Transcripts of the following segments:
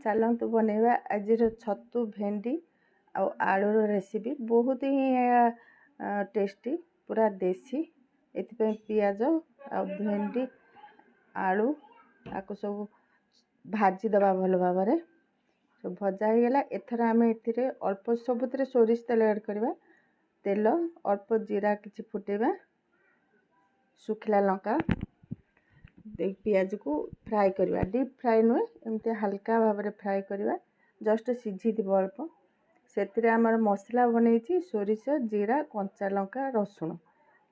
चलतु बनैबा आज छतु भेंडी आलूर रेसिपी बहुत ही टेस्टी पूरा देसी एथिपाई पियाज आ भेंडी आलू आपको सब भाजी दबा भल भाव सब भजा हो गला। एथर आम ए अल्प सबुत सोरिष तेल ऐड करवा तेल अल्प जीरा किसी फुटेबा सुखिला लंका पियाज को फ्राए करवा डीप फ्राए नुहे एमती हल्का भाव में फ्राए करवा जस्ट सीझी थी अल्प से आमर मसला बनई सोरिष जीरा कंचा लंका रसुण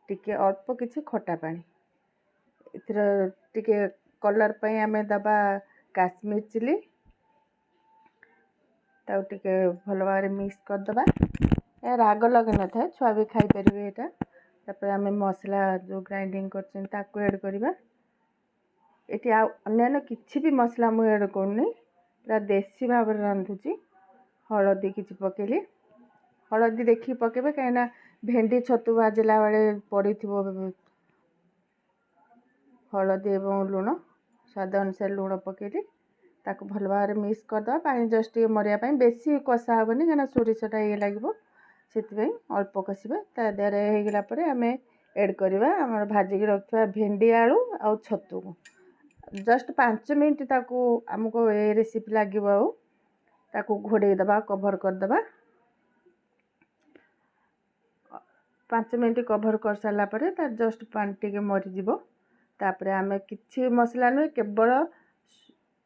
टिके अल्प किसी खटा पानी टिके कलर पे आम दबा काश्मीर चिली टिके भल भाव मिक्स करदे राग लगे न था छुआ भी खाई पारे यहाँ तापर आम मसला जो ग्राइंडिंग कर ऐड करवा ये अन्य किसी भी मसला मुझे ऐड करनी पूरा देसी भाव रांधुची हलदी किसी पकेली हलदी देखी पकेबे कहीं भेंडी छतु भाजला बेले पड़ी हलदी एवं लुण स्वाद अनुसार लुण पकेली ताको भल भाव मिक्स करदे पानी जस्ट मरिया बेसी कषा हेनी कहीं सोरिषटा ये लगे से अल्प कषा ता देहरे होगला आम ऐड करवा आम भाजिकी रखा भेंडी आलू आ छतु को जस्ट 5 मिनट ताकू आमको ये रेसिपी लगे घोड़े दबा कभर करदबा 5 मिनट कभर कर सारा पर जस्ट पानी टे मरीज तापर आम किसी मसला नुहे केवल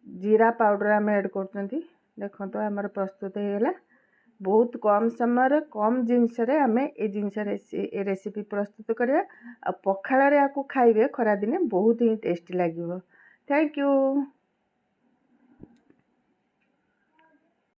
जीरा पाउडर आम ऐड कर देखो आमर प्रस्तुत होगा बहुत कम समय कम जिनस आम ये जिनस रेसिपी प्रस्तुत करवा पखाल या खाइबे खरा दिने बहुत ही टेस्टी लगे। Thank you.